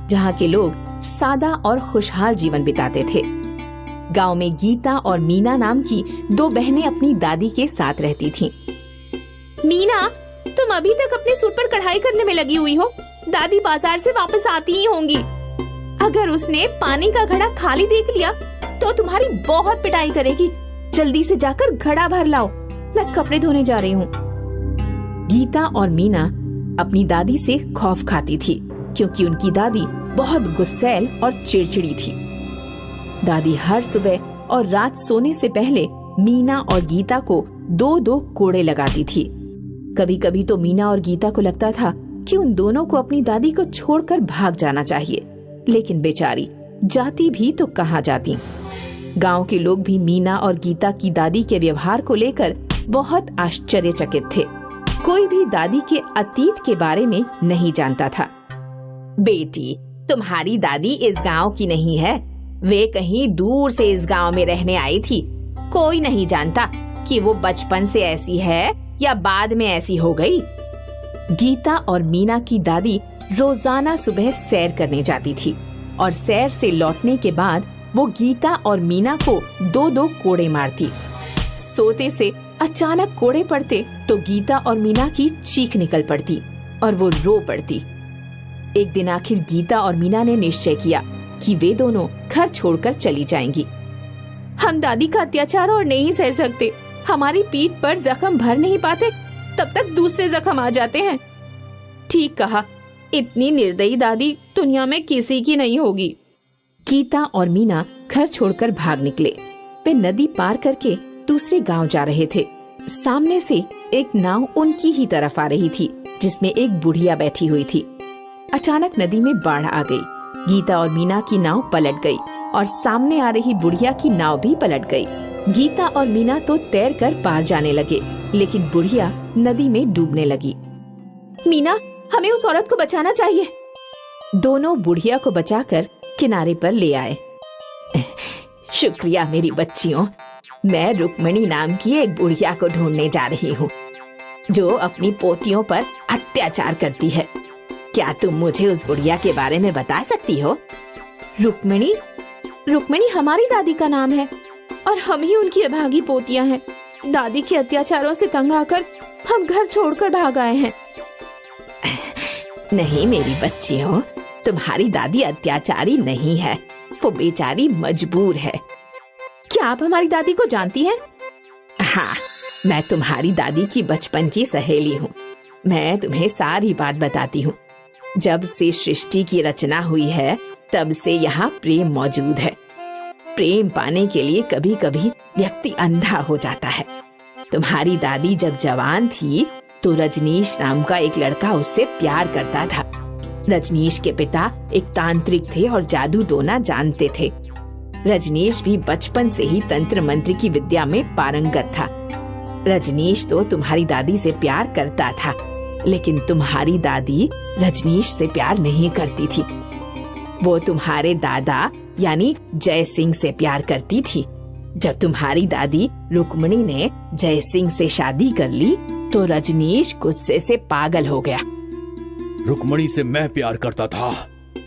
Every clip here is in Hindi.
जहाँ के लोग सादा और खुशहाल जीवन बिताते थे। गांव में गीता और मीना नाम की दो बहनें अपनी दादी के साथ रहती थीं। मीना, तुम अभी तक अपने सूट पर कढ़ाई करने में लगी हुई हो। दादी बाजार से वापस आती ही होंगी। अगर उसने पानी का घड़ा खाली देख लिया तो तुम्हारी बहुत पिटाई करेगी। जल्दी से जाकर घड़ा भर लाओ, मैं कपड़े धोने जा रही हूँ। गीता और मीना अपनी दादी से खौफ खाती थी, क्योंकि उनकी दादी बहुत गुस्सैल और चिड़चिड़ी थी। दादी हर सुबह और रात सोने से पहले मीना और गीता को दो दो कोड़े लगाती थी। कभी कभी तो मीना और गीता को लगता था कि उन दोनों को अपनी दादी को छोड़कर भाग जाना चाहिए, लेकिन बेचारी जाती भी तो कहाँ जाती। गांव के लोग भी मीना और गीता की दादी के व्यवहार को लेकर बहुत आश्चर्यचकित थे। कोई भी दादी के अतीत के बारे में नहीं जानता था। बेटी, तुम्हारी दादी इस गांव की नहीं है, वे कहीं दूर से इस गांव में रहने आई थी। कोई नहीं जानता कि वो बचपन से ऐसी है या बाद में ऐसी हो गई। गीता और मीना की दादी रोजाना सुबह सैर करने जाती थी और सैर से लौटने के बाद वो गीता और मीना को दो दो कोड़े मारती। सोते से अचानक कोड़े पड़ते तो गीता और मीना की चीख निकल पड़ती और वो रो पड़ती। एक दिन आखिर गीता और मीना ने निश्चय किया कि वे दोनों घर छोड़कर चली जाएंगी। हम दादी का अत्याचार और नहीं सह सकते। हमारी पीठ पर जख्म भर नहीं पाते तब तक दूसरे जख्म आ जाते हैं। ठीक कहा, इतनी निर्दयी दादी दुनिया में किसी की नहीं होगी। गीता और मीना घर छोड़कर भाग निकले। वे नदी पार करके दूसरे गांव जा रहे थे। सामने से एक नाव उनकी ही तरफ आ रही थी, जिसमें एक बुढ़िया बैठी हुई थी। अचानक नदी में बाढ़ आ गई। गीता और मीना की नाव पलट गई और सामने आ रही बुढ़िया की नाव भी पलट गई। गीता और मीना तो तैरकर पार जाने लगे, लेकिन बुढ़िया नदी में डूबने लगी। मीना, हमें उस औरत को बचाना चाहिए। दोनों बुढ़िया को बचाकर किनारे पर ले आए। शुक्रिया मेरी बच्चियों, मैं रुक्मणी नाम की एक बुढ़िया को ढूंढने जा रही हूँ जो अपनी पोतियों पर अत्याचार करती है। क्या तुम मुझे उस बुढ़िया के बारे में बता सकती हो? रुक्मणी? रुक्मणी हमारी दादी का नाम है और हम ही उनकी अभागी पोतियां हैं। दादी के अत्याचारों से तंग आकर हम घर छोड़कर भाग आए हैं। नहीं मेरी बच्चियों, तुम्हारी दादी अत्याचारी नहीं है, वो बेचारी मजबूर है। क्या आप हमारी दादी को जानती हैं? हाँ, मैं तुम्हारी दादी की बचपन की सहेली हूँ। मैं तुम्हें सारी बात बताती हूँ। जब से सृष्टि की रचना हुई है तब से यहाँ प्रेम मौजूद है। प्रेम पाने के लिए कभी कभी व्यक्ति अंधा हो जाता है। तुम्हारी दादी जब जवान थी तो रजनीश नाम का एक लड़का उससे प्यार करता था। रजनीश के पिता एक तांत्रिक थे और जादू टोना जानते थे। रजनीश भी बचपन से ही तंत्र मंत्र की विद्या में पारंगत था। रजनीश तो तुम्हारी दादी से प्यार करता था, लेकिन तुम्हारी दादी रजनीश से प्यार नहीं करती थी। वो तुम्हारे दादा यानी जय सिंह से प्यार करती थी। जब तुम्हारी दादी रुक्मणी ने जय सिंह से शादी कर ली तो रजनीश गुस्से से पागल हो गया। रुक्मणी से मैं प्यार करता था,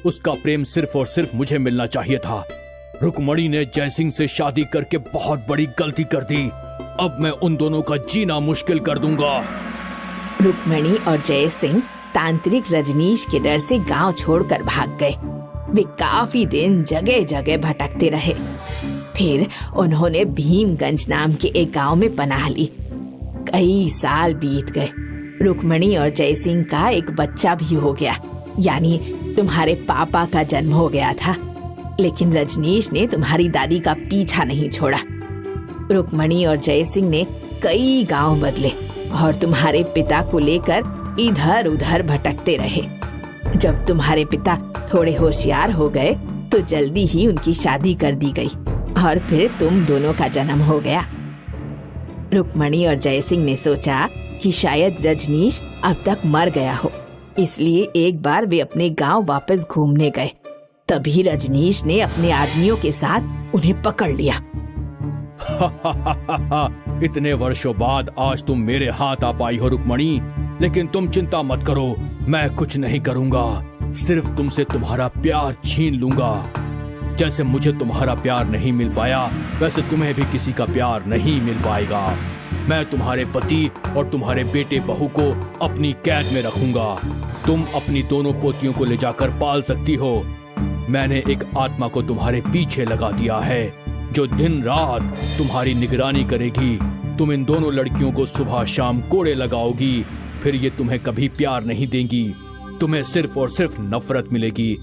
उसका प्रेम सिर्फ और सिर्फ मुझे मिलना चाहिए था। रुक्मणी ने जय सिंह से शादी करके बहुत बड़ी गलती कर दी। अब मैं उन दोनों का जीना मुश्किल कर दूंगा। रुक्मणी और जय सिंह तांत्रिक रजनीश के डर से गांव छोड़कर भाग गए। वे काफी दिन जगह जगह भटकते रहे। फिर उन्होंने भीमगंज नाम के एक गांव में पनाह ली। कई साल बीत गए। रुक्मणी और जय सिंह का एक बच्चा भी हो गया, यानी तुम्हारे पापा का जन्म हो गया था। लेकिन रजनीश ने तुम्हारी दादी का पीछा नहीं छोड़ा। रुक्मणी और जय सिंह ने कई गांव बदले और तुम्हारे पिता को लेकर इधर उधर भटकते रहे। जब तुम्हारे पिता थोड़े होशियार हो गए तो जल्दी ही उनकी शादी कर दी गई और फिर तुम दोनों का जन्म हो गया। रुक्मणी और जय सिंह ने सोचा कि शायद रजनीश अब तक मर गया हो, इसलिए एक बार वे अपने गांव वापस घूमने गए। तभी रजनीश ने अपने आदमियों के साथ उन्हें पकड़ लिया। इतने वर्षों बाद आज तुम मेरे हाथ आ पाई हो रुक्मणी, लेकिन तुम चिंता मत करो, मैं कुछ नहीं करूंगा। सिर्फ तुमसे तुम्हारा प्यार छीन लूंगा। जैसे मुझे तुम्हारा प्यार नहीं मिल पाया, वैसे तुम्हें भी किसी का प्यार नहीं मिल पाएगा। मैं तुम्हारे पति और तुम्हारे बेटे बहू को अपनी कैद में रखूंगा। तुम अपनी दोनों पोतियों को ले जाकर पाल सकती हो। मैंने एक आत्मा को तुम्हारे पीछे लगा दिया है, जो दिन रात तुम्हारी निगरानी करेगी। तुम इन दोनों लड़कियों को सुबह शाम कोड़े लगाओगी, फिर ये तुम्हें कभी प्यार नहीं देंगी। तुम्हें सिर्फ और सिर्फ नफरत मिलेगी।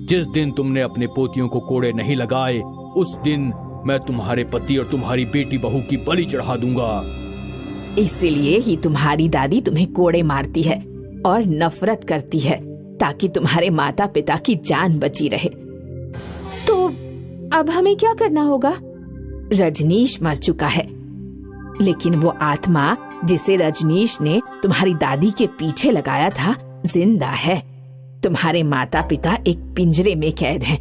जिस दिन तुमने अपने पोतियों को कोड़े नहीं लगाए, उस दिन मैं तुम्हारे पति और तुम्हारी बेटी बहू की बलि चढ़ा दूंगा। इसीलिए ही तुम्हारी दादी तुम्हें कोड़े मारती है और नफरत करती है, ताकि तुम्हारे माता पिता की जान बची रहे। तो अब हमें क्या करना होगा? रजनीश मर चुका है, लेकिन वो आत्मा जिसे रजनीश ने तुम्हारी दादी के पीछे लगाया था जिंदा है। तुम्हारे माता पिता एक पिंजरे में कैद हैं,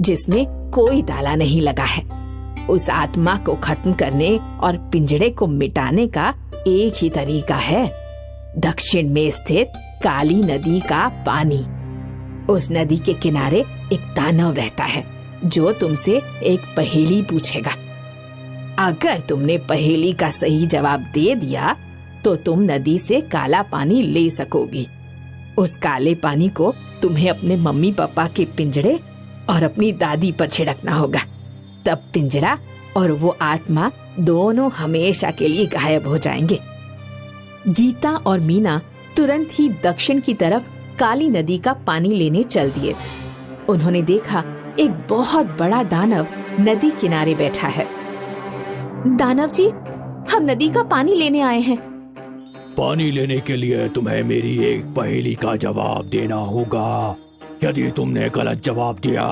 जिसमें कोई ताला नहीं लगा है। उस आत्मा को खत्म करने और पिंजरे को मिटाने का एक ही तरीका है, दक्षिण में स्थित काली नदी का पानी। उस नदी के किनारे एक दानव रहता है, जो तुमसे एक पहेली पूछेगा। अगर तुमने पहेली का सही जवाब दे दिया, तो तुम नदी से काला पानी ले सकोगी। उस काले पानी को तुम्हें अपने मम्मी पापा के पिंजरे और अपनी दादी पर छिड़कना होगा। तब पिंजरा और वो आत्मा दोनों हमेशा के लिए गायब हो जाएंगे। गीता और मीना तुरंत ही दक्षिण की तरफ काली नदी का पानी लेने चल दिए। उन्होंने देखा एक बहुत बड़ा दानव नदी किनारे बैठा है। दानव जी, हम नदी का पानी लेने आए हैं। पानी लेने के लिए तुम्हें मेरी एक पहेली का जवाब देना होगा। यदि तुमने गलत जवाब दिया,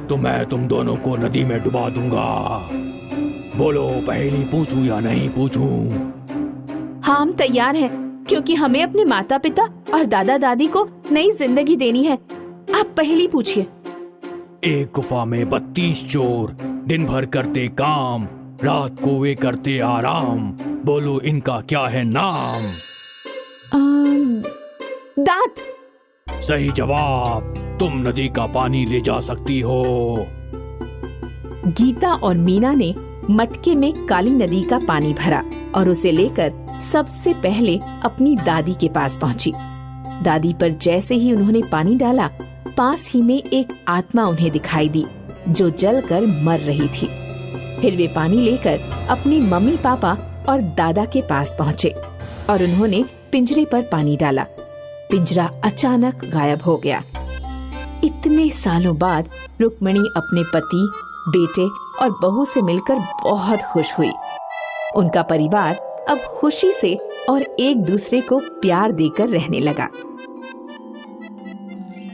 तो मैं तुम दोनों को नदी में डुबा दूंगा। बोलो, पहेली पूछूं या नहीं पूछूं? हाँ, हम तैयार हैं, क्योंकि हमें अपने माता पिता और दादा दादी को नई जिंदगी देनी है। आप पहेली पूछिए। एक गुफा में 32 चोर, दिन भर करते काम, रात को वे करते आराम। बोलो, इनका क्या है नाम? दांत। सही जवाब। तुम नदी का पानी ले जा सकती हो। गीता और मीना ने मटके में काली नदी का पानी भरा और उसे लेकर सबसे पहले अपनी दादी के पास पहुंची। दादी पर जैसे ही उन्होंने पानी डाला, पास ही में एक आत्मा उन्हें दिखाई दी, जो जलकर मर रही थी। फिर वे पानी लेकर अपनी मम्मी पापा और दादा के पास पहुंचे और उन्होंने पिंजरे पर पानी डाला। पिंजरा अचानक गायब हो गया। इतने सालों बाद रुक्मिणी अपने पति, बेटे और बहू से मिलकर बहुत खुश हुई। उनका परिवार अब खुशी से और एक दूसरे को प्यार देकर रहने लगा।